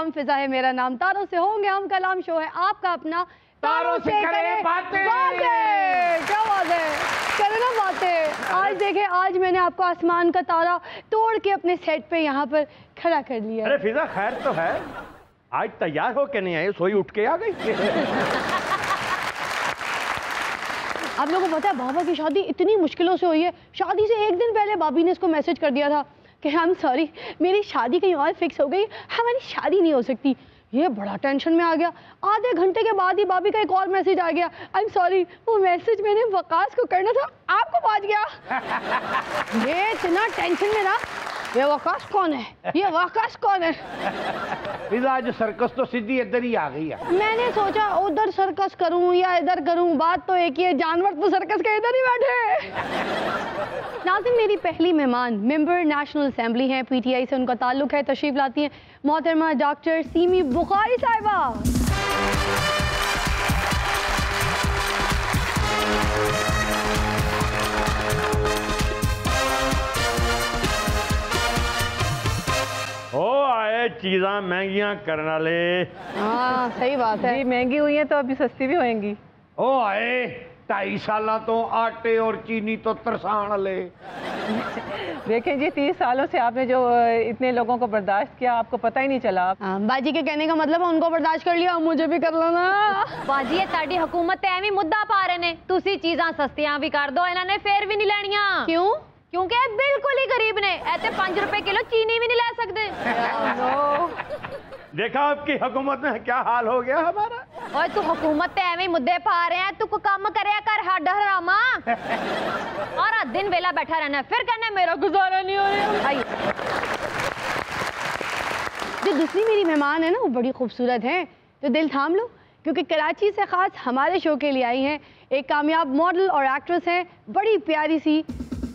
अस्सलाम, फिजा है मेरा नाम, तारों से होंगे हम कलाम, शो है आपका अपना तारों से करें बातें। क्या बात है, करें ना बातें। आज देखें, आज मैंने आपको आसमान का तारा तोड़ के अपने सेट पे यहाँ पर खड़ा कर लिया। अरे फिजा खैर तो है, आज तैयार हो के नहीं आई, सोई उठ के आ गई। आप लोगों को पता है बाबा की शादी इतनी मुश्किलों से हुई है। शादी से एक दिन पहले भाभी ने इसको मैसेज कर दिया था कि आई एम सॉरी, मेरी शादी कहीं और फिक्स हो गई, हमारी शादी नहीं हो सकती। ये बड़ा टेंशन में आ गया। आधे घंटे के बाद ही भाभी का एक और मैसेज आ गया, आई एम सॉरी, वो मैसेज मैंने वकास को करना था, आपको पहुंच गया। ये इतना टेंशन में ना, ये वकास कौन है, ये वकास कौन है। आज सर्कस तो सीधी इधर ही आ गई है। मैंने सोचा उधर सर्कस करूं या इधर करूं, बात तो एक ही है, जानवर तो सर्कस के इधर ही बैठे। नाज़रीन, मेरी पहली मेहमान मेंबर नेशनल असेंबली हैं, पीटीआई से उनका ताल्लुक है, तशरीफ लाती हैं मोहतरमा डॉक्टर सीमी बुखारी साहिबा। ओ आए चीज़ा महंगियां करने वाले। हाँ सही बात है, महंगी हुई है तो अभी सस्ती भी होएंगी। ओ आए 2.5 साल तो आटे और चीनी तो तरसान ले। देखें जी, 30 सालों से आपने जो इतने लोगों को बर्दाश्त किया, आपको पता ही नहीं चला। बाजी के कहने का मतलब उनको बर्दाश्त कर लिया, मुझे भी कर लेना। बाजी ये साडी हुकूमत एवं मुद्दा पा रहे ने, तुसी चीज़ां सस्तियां भी कर दो, इन्होंने फिर भी नहीं लेनियां। क्यों? क्योंकि बिल्कुल ही गरीब ने, ऐसे 5 रुपए किलो चीनी भी नहीं ले सकते। देखा आपकी हुकूमत में क्या हाल हो गया हमारा। और तू हुकूमत एवं मुद्दे पा रहे हैं, तू काम करे कर हड हरामा। और दिन वेला बैठा रहना, फिर कहना मेरा गुजारा नहीं हो रहा। जो दूसरी मेरी मेहमान है ना, वो बड़ी खूबसूरत है, तो दिल थाम लो, क्योंकि कराची से खास हमारे शो के लिए आई हैं। एक कामयाब मॉडल और एक्ट्रेस हैं, बड़ी प्यारी सी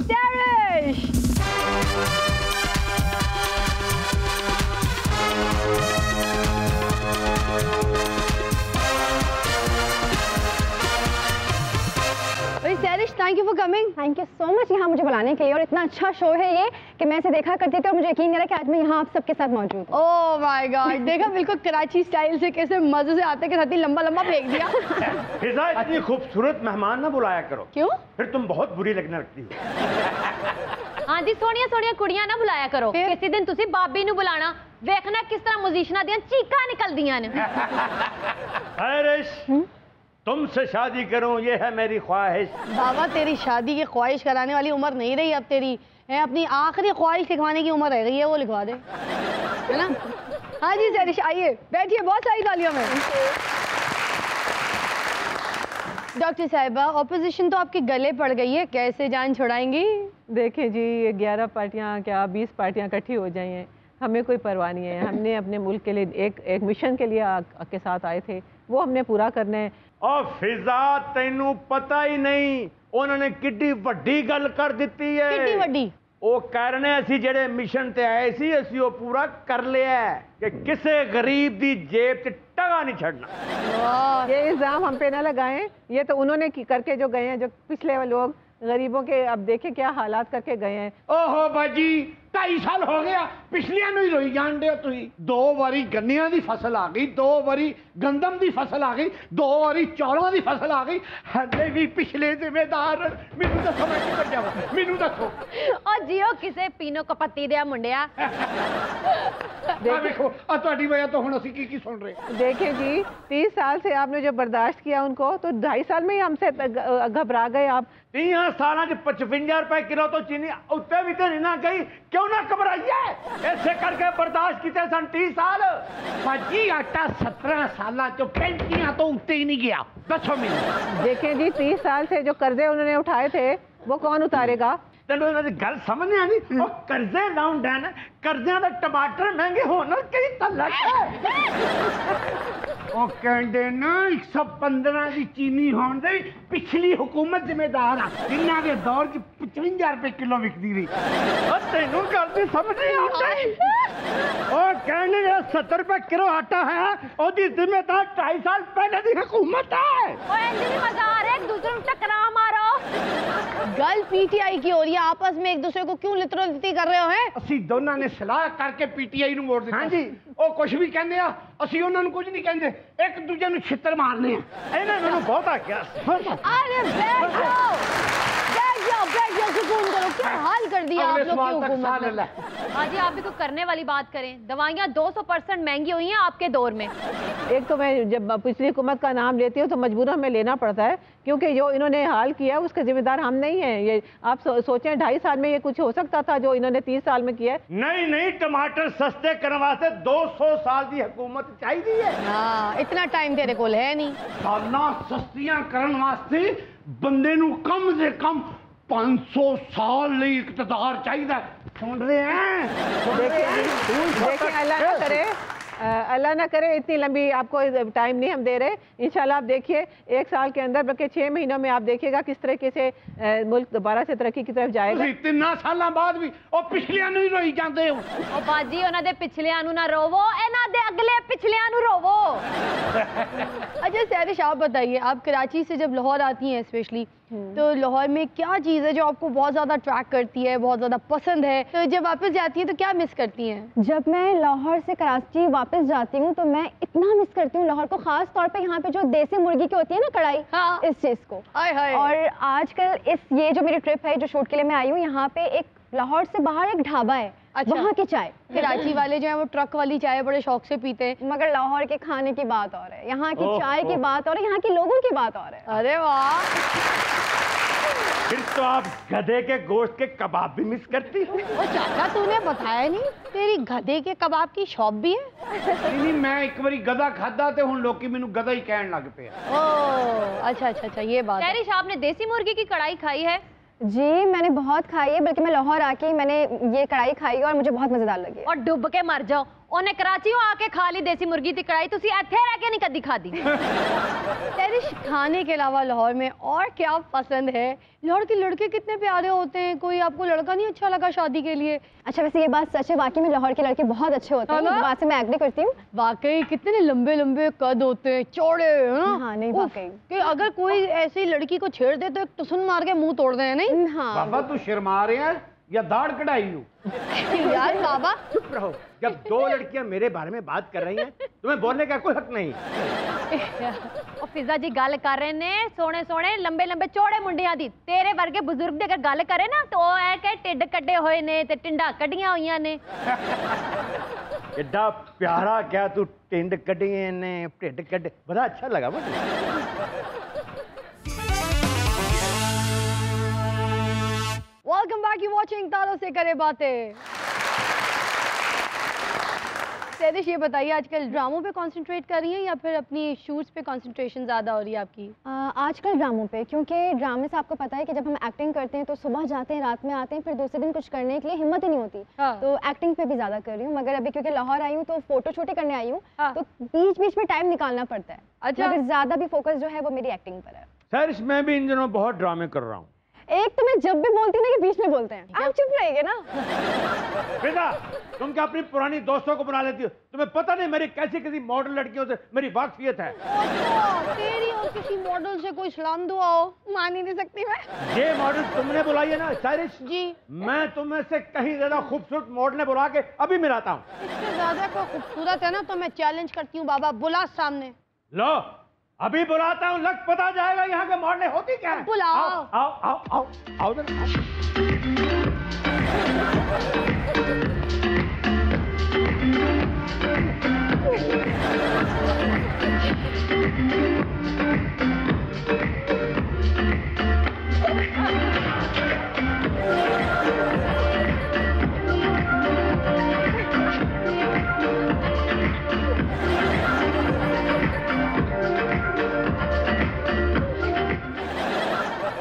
टैरिश। टैरिश, thank you for coming. Thank you so much यहाँ मुझे बुलाने के लिए, और इतना अच्छा शो है ये कि मैं इसे देखा करती थी और मुझे यकीन नहीं रहा कि आज मैं यहाँ आप सबके साथ मौजूद हूँ। ओह माय गॉड, देखा बिल्कुल कराची स्टाइल से कैसे मजे से आते के साथ ही लंबा लंबा फेंक दिया। फिजा इतनी खूबसूरत मेहमान ना बुलाया करो। क्यों? फिर तुम बहुत बुरी लगने लगती हो। हाँ जी, सोनिया सोनिया कुड़ियां ना बुलाया करो। किसी दिन तुसी बाबी नू बुलाना, देखना किस तरह मुजीशना दियां चीकां निकलदियां ने। टैरिश, तुमसे शादी करूं ये है मेरी ख्वाहिश। बाबा तेरी शादी की ख्वाहिश कराने वाली उम्र नहीं रही अब तेरी है, अपनी आखिरी ख्वाहिश लिखवाने की उम्र रह गई है, वो लिखवा दे, है ना। हाँ जी टैरिश, आइए बैठिए, बहुत सारी तालियों में। डॉक्टर साहिबा, ऑपोजिशन तो आपके गले पड़ गई है, कैसे जान छुड़ाएंगी? देखें जी, 11 पार्टियां क्या 20 पार्टियां इकट्ठी हो जाई हैं, हमें कोई परवाह नहीं है। हमने अपने मुल्क के लिए एक मिशन के लिए के साथ आए थे, वो हमने पूरा करना है। और फिजा तेनू पता ही नहीं उन्होंने किड्डी वड्डी गल कर दी है। किड्डी वड्डी? वो कह रहे असी जेडे मिशन ते आए सी, असी वो पूरा कर लिया है कि किसी गरीब दी जेब च टगा नहीं छड़ना। ये इल्जाम हम पे ना लगाएं, ये तो उन्होंने करके जो गए हैं, जो पिछले लोग गरीबों के, अब देखे क्या हालात करके गए हैं। ओहो बाजी 2.5 साल हो गया, पिछलियां नूं ही रोई जान दे तुसीं। 2 वारी गन्नियां दी फसल आ गई, 2 वारी गंदम दी फसल आ गई, 2 वारी चौलों दी फसल आ गई, हले भी पिछले जिम्मेदार। मैनू दसो मैं किधर जावां, मैनू दसो। और जियो किसे पीनो कपत्ती दे मुंडिया। देखो तुहाडी वजह तो हुण असीं की सुन रहे। देखें जी, 30 साल से आपने जो बर्दाश्त किया उनको, तो 2.5 साल में ही हमसे घबरा गए आप। 30 साल 55 रुपए किलो तो चीनी उत्ते भी तो नहीं ना गई, क्यों ना घबराइए, ऐसे करके बर्दाश्त किते सन 30 साल। बाजी आटा 17 साल तो 35 तो उत्ते ही नहीं गया, दसो मैनू। देखें जी, 30 साल से जो कर्जे उन्होंने उठाए थे वो कौन उतारेगा? तेन गल समझ नहीं आती, कर्जे लाउन डैन, कर्जियां दे टमाटर महंगे होना कई तलक है। ਉਹ ਕਹਿੰਦੇ ਨਾ 115 ਦੀ ਚੀਨੀ ਹੋਣ ਦੇ ਪਿਛਲੀ ਹੁਕੂਮਤ ਜ਼ਿੰਮੇਦਾਰ ਆ, ਜਿਨ੍ਹਾਂ ਦੇ ਦੌਰ 'ਚ 55 ਰੁਪਏ ਕਿਲੋ ਵਿਕਦੀ ਰਹੀ। ਉਹ ਤੈਨੂੰ ਗੱਲ ਦੀ ਸਮਝ ਨਹੀਂ ਆਉਂਦੀ। ਉਹ ਕਹਿੰਦੇ 70 ਰੁਪਏ ਕਿਲੋ ਆਟਾ ਹੈ, ਉਹਦੀ ਜ਼ਿੰਮੇਦਾਰ 2.5 साल पहले ਦੀ हुकूमत है। ओए इंजी नहीं मजा आ रहा है, एक दूसरे को टकरा मारो। गल पीटीआई की हो रही है, आपस में एक दूसरे को क्यों लितरो लिती कर रहे हो हैं? ਅਸੀਂ ਦੋਨਾਂ ਨੇ ਸਲਾਹ ਕਰਕੇ ਪੀਟੀਆਈ ਨੂੰ ਵੋਟ ਦਿੱਤਾ ਹਾਂਜੀ। ਉਹ ਕੁਝ ਵੀ ਕਹਿੰਦੇ ਆ, ਅਸੀਂ ਉਹਨਾਂ ਨੂੰ ਕੁਝ ਨਹੀਂ ਕਹਿੰਦੇ, ਇੱਕ ਦੂਜੇ ਨੂੰ ਛਿੱਤਰ ਮਾਰਨੇ ਆ। ਇਹਨੇ ਮੈਨੂੰ ਬਹੁਤਾ ਕਿਹਾ। अरे बैठ जाओ सुकून करो। क्या हाल कर दिया आप अगले लोग सवाल की तक हुकूमत साल ने। ले। हाँ जी, आप भी कुछ करने वाली बात करें। दवाइयाँ 200% महंगी हुई हैं आपके दौर में। एक तो मैं जब पिछली हुकूमत का नाम लेती हूँ तो मजबूरन हमें लेना पड़ता है, क्योंकि जो इन्होंने हाल किया उसके जिम्मेदार हम नहीं हैं। ये आप सोचें 2.5 साल में ये कुछ हो सकता था जो इन्होंने 30 साल में किया है। नहीं टमाटर सस्ते करने वास्ते 200 साल की हुकूमत चाहिए है। हाँ, इतना टाइम तेरे को है नहीं। ਸਾਲਾਂ ਸਸਤੀਆਂ ਕਰਨ ਵਾਸਤੇ ਬੰਦੇ ਨੂੰ ਕਮ ਸੇ ਕਮ 500 ਸਾਲ ਲਈ ਇਕਤਦਾਰ ਚਾਹੀਦਾ। ਸੁਣ ਰਹੇ हैं? देखिए अल्लाह ना करे इतनी लंबी आपको टाइम नहीं हम दे रहे। इंशाल्लाह आप देखिए 1 साल के अंदर बल्कि 6 महीनों में आप देखिएगा किस तरीके से मुल्क दोबारा से तरक्की की तरफ जाएगा। ਤੁਸੀਂ 3 ਸਾਲਾਂ ਬਾਅਦ ਵੀ ਉਹ ਪਿਛਲਿਆਂ ਨੂੰ ਹੀ ਰੋਈ ਜਾਂਦੇ ਹੋ। ਉਹ ਬਾਜੀ ਉਹਨਾਂ ਦੇ ਪਿਛਲਿਆਂ ਨੂੰ ਨਾ ਰੋਵੋ, ਇਹਨਾਂ ਦੇ ਅਗਲੇ ਪਿਛਲਿਆਂ ਨੂੰ ਰੋਵੋ। अच्छा सैरिश, आप बताइए, आप कराची से जब लाहौर आती हैं स्पेशली, तो लाहौर में क्या चीज़ है जो आपको बहुत ज़्यादा अट्रैक्ट करती है, बहुत ज़्यादा पसंद है? तो जब वापस जाती हैं तो क्या मिस करती हैं? जब मैं लाहौर से कराची वापस जाती हूँ तो मैं इतना मिस करती हूँ लाहौर को, खास तौर पे यहाँ पे जो देसी मुर्गी की होती है ना कढ़ाई, हाँ। इस चीज़ को। हाय हाय। और आजकल ये जो मेरी ट्रिप है जो शूट के लिए मैं आई हूँ, यहाँ पे एक लाहौर से बाहर एक ढाबा है, अच्छा। वहाँ की चाय। कराची वाले जो है वो ट्रक वाली चाय बड़े शौक से पीते हैं, मगर लाहौर के खाने की बात और है, यहाँ की चाय की बात और है, यहाँ के लोगों की बात और है। अरे वाह। फिर तो आप गधे के गोश्त के कबाब भी मिस करती हो। ओ चाचा, तूने बताया नहीं तेरी गधे के कबाब की शॉप भी है? नहीं मैं एक बारी गधा खादा ते हुण लोकी मैनू गधा ही कहन लग पे। ओ अच्छा, ये बात है। सैरिश, आपने देसी मुर्गी की कढ़ाई खाई है? जी मैंने बहुत खाई है, बल्कि मैं लाहौर आके मैंने ये कढ़ाई खाई और मुझे बहुत मजेदार लगी। और डुब के मर जाओ। ਉਹਨੇ कराचीओ आके खा ली देसी मुर्गी की कढ़ाई, तुसी इत्थे रह के नहीं कदी खादी। सैरिश, खाने के अलावा लाहौर में और क्या पसंद है? लाहौर के लड़के कितने प्यारे होते हैं, कोई आपको लड़का नहीं अच्छा लगा शादी के लिए? अच्छा वैसे ये बात सच है, वाकई में लाहौर के लड़के बहुत अच्छे होते हैं, इस बात से मैं एग्री करती हूँ। वाकई कितने लंबे लंबे कद होते हैं, चौड़े। हाँ नहीं वाकई कि अगर कोई ऐसी लड़की को छेड़ दे तो एक टुसन मार के मुंह तोड़ दे, नहीं? हाँ बाबा तू शर्मा रहे हैं या दाढ़ कढ़ाई हो? यार बाबा चुप रहो। जब 2 लड़कियां मेरे बारे में बात कर रही हैं तुम्हें बोलने का कोई हक नहीं। ਉਹ ਫਿਜ਼ਾ ਜੀ ਗੱਲ ਕਰ ਰਹੇ ਨੇ ਸੋਹਣੇ ਸੋਹਣੇ ਲੰਬੇ ਲੰਬੇ ਚੌੜੇ ਮੁੰਡਿਆਂ ਦੀ। ਤੇਰੇ ਵਰਗੇ ਬਜ਼ੁਰਗ ਦੀ ਅਗਰ ਗੱਲ ਕਰੇ ਨਾ ਤਾਂ ਉਹ ਐ ਕਿ ਢਿੱਡ ਕੱਢੇ ਹੋਏ ਨੇ ਤੇ ਟਿੰਡਾ ਕੱਢੀਆਂ ਹੋਈਆਂ ਨੇ। एडा प्यारा क्या तू टिंड कटिए ने टिड कट बड़ा अच्छा लगा मुझे। वेलकम बैक, यू वाचिंग तारों से करे बातें। सैरिश, ये बताइए आजकल ड्रामों पे कंसंट्रेट कर रही हैं या फिर अपनी शूट्स पे कंसंट्रेशन ज़्यादा हो रही है आपकी? आजकल ड्रामों पे, क्योंकि ड्रामे से आपको पता है कि जब हम एक्टिंग करते हैं तो सुबह जाते हैं रात में आते हैं, फिर दूसरे दिन कुछ करने के लिए हिम्मत ही नहीं होती। हाँ। तो एक्टिंग पे भी ज़्यादा कर रही हूँ, मगर अभी क्योंकि लाहौर आई हूँ तो फोटो शूटिंग करने आई हूँ, हाँ। तो बीच बीच में टाइम निकालना पड़ता है। अच्छा। मगर ज़्यादा भी फोकस जो है वो मेरी एक्टिंग पर है। सैरिश, मैं भी इन दिनों बहुत ड्रामे कर रहा हूँ। एक तो मैं जब भी बोलती हूँ ना कि बीच में बोलते हैं, आप चुप रहिए ना। बेटा तुम क्या अपनी पुरानी दोस्तों को बुला लेती हो? तुम्हें पता नहीं मेरी कैसी कैसी मॉडल लड़कियों से मेरी वाकफियत है। तेरी और किसी मॉडल से कोई सलाम दुआ हो, मान ही नहीं सकती मैं। ये मॉडल तुमने बुलाई है ना सैरिश जी, मैं तुम्हें से कहीं ज्यादा खूबसूरत मॉडल ने बुला के अभी मिलाता हूँ। इससे ज्यादा कोई खूबसूरत है ना तो मैं चैलेंज करती हूँ बाबा, बुला सामने। लो अभी बुलाता हूँ, लग पता जाएगा यहाँ के मॉडल होती क्या है। बुलाओ। आओ आओ आओ आओ आओ इधर,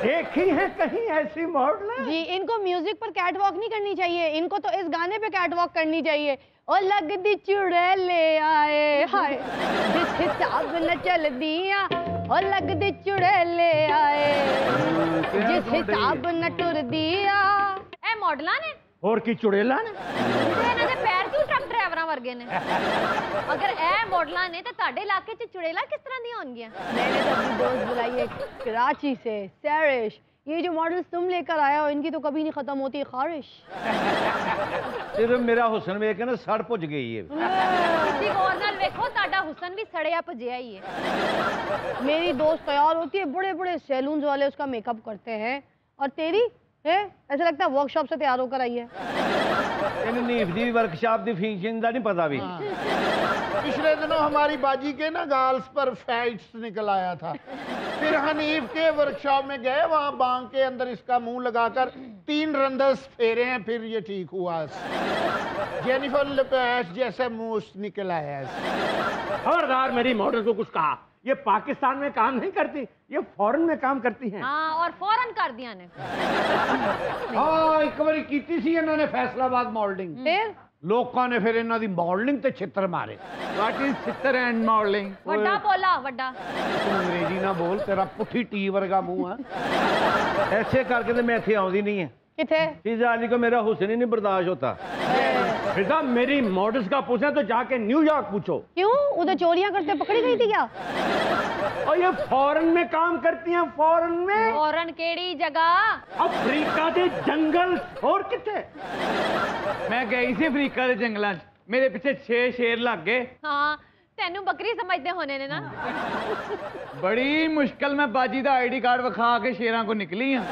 देखी है कहीं ऐसी मॉडल? जी, इनको म्यूजिक पर कैट वॉक नहीं करनी चाहिए, इनको तो इस गाने पे कैट वॉक करनी चाहिए। और लगदी चुड़ैले आए हाय जिस हिसाब न चल दिया, और लगदी चुड़ैले आए जिस हिसाब न टुर दिया। ए मॉडलां ने और की चुड़ैला ने ਇਹਨਾਂ ਦੇ ਪੈਰ ਕਿਉਂ ਟਰੱਕ ਡਰਾਈਵਰਾਂ ਵਰਗੇ ਨੇ? अगर ए मॉडलां ने तो ਤੁਹਾਡੇ इलाके 'ਚ चुड़ैला किस तरह ਦੀਆਂ ਹੋਣਗੀਆਂ? मैंने तो अपनी दोस्त बुलाई है कराची से, सैरिश। ये जो मॉडल्स तुम लेकर आया हो इनकी तो कभी नहीं खत्म होती ख्वाहिश। सिर्फ मेरा हुसन वेख के ना सड़ भुज गई है। किसी और नाल देखो साडा हुसन भी सड़िया भजिया ही है। मेरी दोस्त तैयार होती है, बड़े बड़े सैलून वाले उसका मेकअप करते हैं, और तेरी है ऐसा लगता है वर्कशॉप से तैयार होकर आई है। इन नीफ दी वर्कशॉप दी फिनिशिंग का नहीं पता भी। पिछले दिनों हमारी बाजी के ना गाल्स पर फैट्स निकल आया था, फिर हनीफ के वर्कशॉप में गए, वहां बांग के अंदर इसका मुंह लगाकर 3 रंदस फेरे हैं, फिर ये ठीक हुआ। जेनिफर लोपेज जैसा मुंह निकल आया। खबरदार मेरी मॉडल को कुछ कहा, ये पाकिस्तान में काम नहीं करती, ये फॉरेन में काम करती हैं। हाँ और फौरन कर दिया ने। हाँ एक बार कीती सी इन्होंने फैसलाबाद मॉडलिंग, फिर लोगों ने फिर इन्हों दी मॉडलिंग ते छित्र मारे। व्हाट इज छित्र एंड मॉडलिंग? वड्डा बोला वड्डा। तू अंग्रेजी ना बोल, तेरा पुठी टी वर्गा मुंह है। ऐसे करके तो मैं इतने आउंदी नहीं है। किथे फिजा अली को मेरा हुसन ही नहीं बर्दाश्त होता। फिजा मेरी मॉडल्स का पूछे तो जाके न्यूयॉर्क पूछो। क्यों, उधर चोरियां करते पकड़ी गई थी क्या? और ये फॉरेन में काम करती हैं, फॉरेन में। फौरन केड़ी जगह? अफ्रीका के जंगल और कितने। मैं गई सी अफ्रीका के जंगलों, मेरे पीछे 6 शेर लग गए। हाँ तेनू बकरी समझते होने ने ना। बड़ी मुश्किल मैं बाजी का आईडी कार्ड विखा के शेरों को निकली हूँ।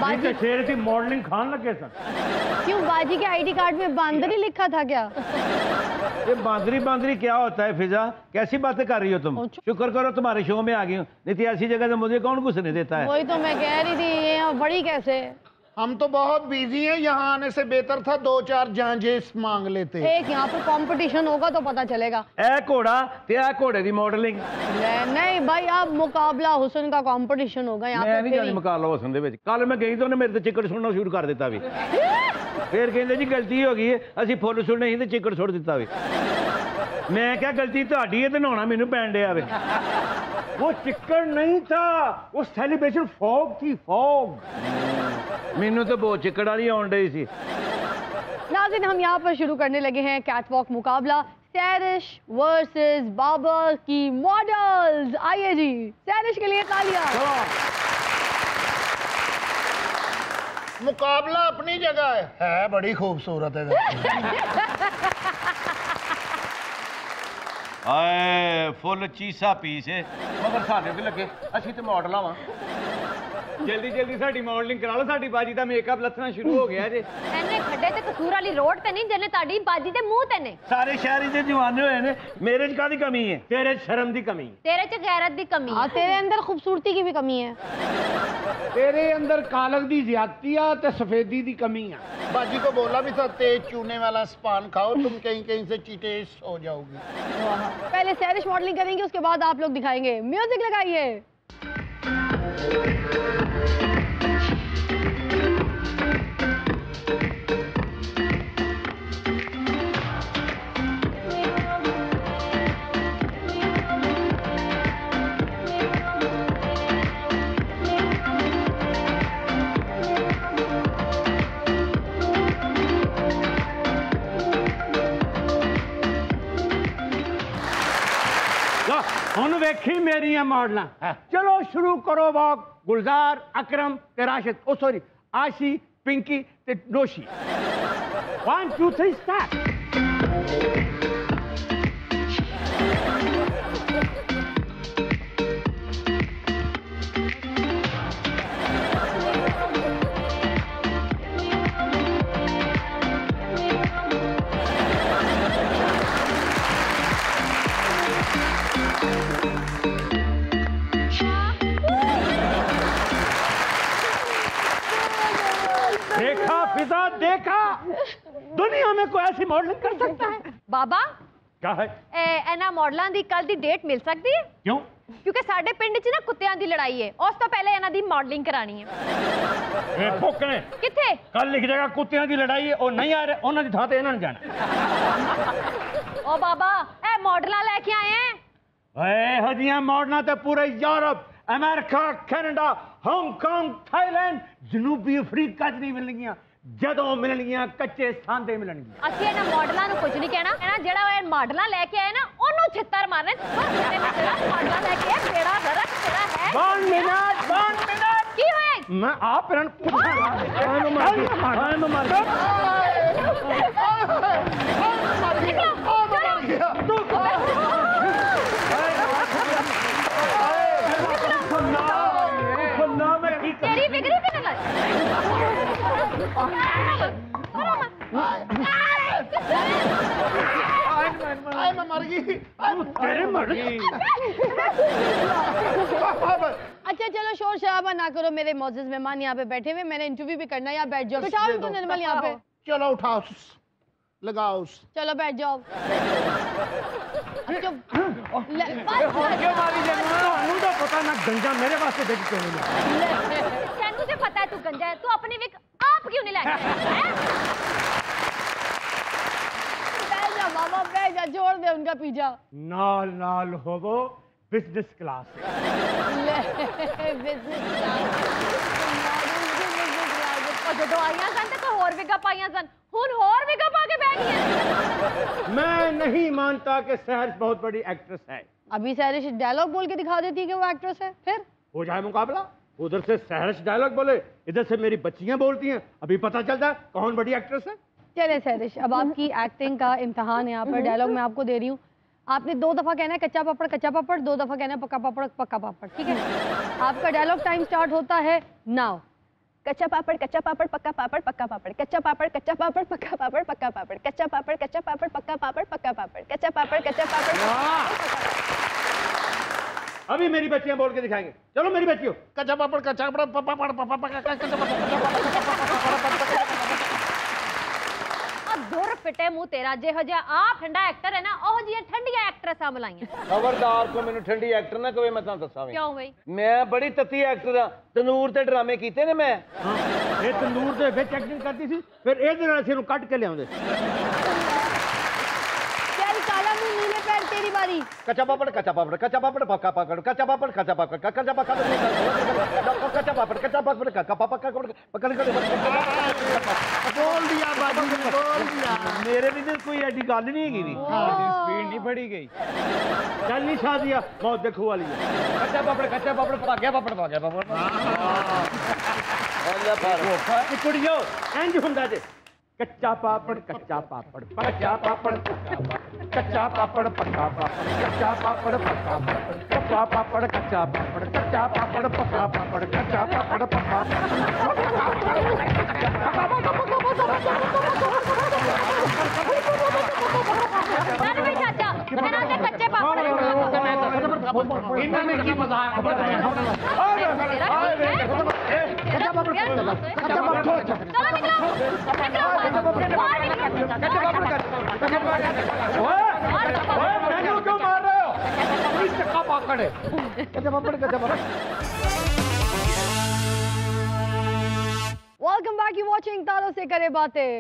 बाजी शेर की मॉडलिंग खान लगे सर। क्यों, बाजी के आईडी कार्ड में बांदरी लिखा था क्या? ये बांदरी बांदरी क्या होता है फिजा? कैसी बातें कर रही हो तुम? शुक्र करो तुम्हारे शो में आ गई हूँ, नहीं तो ऐसी जगह से मुझे कौन घुसने देता है। वही तो मैं कह रही थी, ये बड़ी कैसे। हम तो बहुत बिजी हैं, यहाँ आने से बेहतर था 2-4 जांजेस मांग लेते। एक यहाँ पर कंपटीशन होगा तो पता चलेगा। ए घोड़ा ते ए घोड़े की मॉडलिंग। नहीं भाई, अब मुकाबला हुसन का कंपटीशन होगा यहाँ मैं पे। नहीं जानी मुकाबला हुसन दे विच। कल मैं गई तो उन्हें मेरे ते चिकड़ सुनना शुरू कर दिता भी। फिर कहते जी गलती हो गई है, असीं फुल सुनने ही ते चिकड़ सुट दिता भी। मैं क्या गलती तुहाडी है ते नहाना मैनू पैण दिया वे। वो चिकड़ नहीं था, वो सेलिब्रेशन फॉग थी, फॉग। मैनू तो बहुत चिकड़ वाली आउण डई सी। नाज़रीन, हम यहाँ पर शुरू करने लगे हैं कैटवॉक मुकाबला, सैरिश वर्सेस बाबा की मॉडल्स। आइए जी, सैरिश के लिए तालियां। मुकाबला अपनी जगह है बड़ी खूबसूरत है। आए फुल चीसा पीस है, मगर साडे भी लगे, असीं ते मॉडल आवां। जल्दी जल्दी साडी मॉडलिंग करा लो, साडी बाजी का मेकअप लथना शुरू हो गया जे। एने खड्डे ते कसूर वाली रोड ते नहीं जने ताड़ी बाजी ते मुंह ते ने। सारे शहरी दे दीवाने हुए ने, मेरे च कादी कमी है? तेरे च शर्म दी कमी है। तेरे च गैरत दी कमी हाँ, तेरे अंदर खूबसूरती की भी कमी है। तेरे अंदर कालक दी ज्यादती आ ते सफेदी दी कमी आ। बाजी को बोला भी था तेज चूने वाला स्पान खाओ, तुम कहीं कहीं से चीटेस हो जाओगी। पहले सैरिश मॉडलिंग करेंगे, उसके बाद आप लोग दिखाएंगे। म्यूजिक लगाइए। हुण वेखी मेरिया मॉडल। चलो शुरू करो वॉक। गुलजार, अकरम ते राशिद, ओ सॉरी आशी, पिंकी ते नोशी। 1 2 3 स्टार्ट। देखा फिजा, देखा दुनिया में कोई ऐसी मॉडलिंग कर सकता है? बाबा क्या है? एना मॉडलां दी कल दी डेट मिल सकती है? क्यों? क्योंकि साडे पिंड च ना कुत्तियां दी लड़ाई है, उस तो पहले एना दी मॉडलिंग करानी है। भुक्कने किथे? कल लिख जाएगा कुत्तियां दी लड़ाई है, और नहीं आ रहे उन्हां दी थां ते इन्हां ने जाना। ओ बाबा ए मॉडलां लेके आए हैं। हजियां मॉडलां ते पूरे Europe, America, Canada, Hong Kong, Thailand, जनूबी अफ्रीका च नहीं मिलणगियां। जदों मिलणगियां कच्चे सांदे मिलणगियां। ਅਸੀਂ ਇਹਨਾਂ ਮॉडਲਾਂ ਨੂੰ ਕੁਝ ਨਹੀਂ ਕਹਿਣਾ, ਇਹਨਾਂ ਜਿਹੜਾ ਇਹ ਮॉडਲਾਂ ਲੈ ਕੇ ਆਏ ਨਾ ਉਹਨੂੰ ਛਿੱਤਰ ਮਾਰਨੇ। ਜਿਹੜਾ ਮॉडਲਾਂ ਲੈ ਕੇ ਆਏ ਬੇੜਾ ਗਰਕ ਜਿਹੜਾ ਹੈ। 1 मिनट ਕੀ ਹੋਇਆ? मैं आप रन तेरी फिक्र ही नहीं मैं मर गई। अच्छा चलो शोर शराबा ना करो, मेरे मौजूद मेहमान यहाँ पे बैठे हुए, मैंने इंटरव्यू भी करना है, यहाँ बैठ जाओ। बिठाओ इनको निर्मल यहाँ पे। चलो उठाओ, लगाओ। चलो बैठ जाओ। पता ना गंजा मेरे वास्ते देख क्यों नहीं? तेनू से पता है तू गंजा है, तू अपनी विक आप क्यों नहीं लाया? बैठ जा बाबा, बैठ जा, छोड़ दे उनका पीछा। नाल नाल होवो बिजनेस क्लास। ਜਦੋਂ ਆਈਆਂ ਸਨ ਤੇ ਕੋਈ ਹੋਰ ਵਿਗਾ ਪਾਈਆਂ ਸਨ, ਹੁਣ ਹੋਰ ਵਿਗਾ ਪਾ ਕੇ ਬੈਠ ਗਈਆਂ। मैं नहीं मानता कि सहर्ष बहुत बड़ी एक्ट्रेस है। अभी सहरिश डायलॉग बोल के दिखा देती है कि वो एक्ट्रेस है, फिर हो जाए मुकाबला, उधर से सहर्ष डायलॉग बोले, इधर से मेरी बच्चियां बोलती हैं, अभी पता चलता है कौन बड़ी एक्ट्रेस है। चले सहरिश, अब आपकी एक्टिंग का इम्तिहान है यहाँ पर। डायलॉग मैं आपको दे रही हूँ, आपने 2 दफ़ा कहना है कच्चा पापड़, 2 दफ़ा कहना है पक्का पापड़, ठीक है? आपका डायलॉग टाइम स्टार्ट होता है नाउ। कच्चा पापड़ पक्का पापड़, कच्चा पापड़ पक्का पापड़, कच्चा पापड़ पक्का पापड़, कच्चा पापड़ पक्का पापड़, कच्चा पापड़। अभी मेरी बच्चियां बोल के दिखाएंगे, चलो मेरी बच्चियों। कच्चा पापड़ दुर पिटे मुंह तेरा, जेहो जिहा आप ठंडा एक्टर है ना, ओह जी ठंडिया एक्ट्रेसा बुलाइयां। खबरदार को मैंने ठंडी एक्टर ना कहे, मैं तुहानू दस्सां। क्यों भाई? मैं बड़ी तत्ती एक्टर हां, तंदूर ते ड्रामे कीते ने मैं। ये तंदूर दे विच एक्टिंग करती सी, फिर ਇਹਦੇ ਨਾਲ ਅਸੀਂ ਨੂੰ ਕੱਟ ਕੇ ਲਿਆਉਂਦੇ। तेरी काला मुंह नीले पैर, तेरी बारी। कच्चा पापड़ पक्का पापड़, कच्चा पापड़ कच्चा पापड़, कच्चा पापड़ कच्चा पापड़ पकड़ बोल दिया बाबू ने, बोल दिया। मेरे भी तो कोई ऐसी गल नहीं हैगी दी, स्पीड नहीं फड़ी गई। चल नहीं शादिया मौत देखो वाली है। कच्चा पापड़ भाग्या पापड़ कुड़ियो इंज हुंदा जे, कच्चा पापड़ पक्का पापड़, कच्चा पापड़ पक्का पापड़, कच्चा पापड़ पक्का पापड़, कच्चा पापड़ कच्चा पापड़, कच्चा पापड़ पक्का पापड़, कच्चा पापड़ पक्का नानी भाई चाचा, मेरा ते कच्चे पापड़ इन्होंने की मजाक बनाया। कच्चा पापड़ क्यों मार रहे हो? चक्का पाकड़ है। कच्चा पापड़ वेलकम बैक, यू वाचिंग तारों से करे बातें।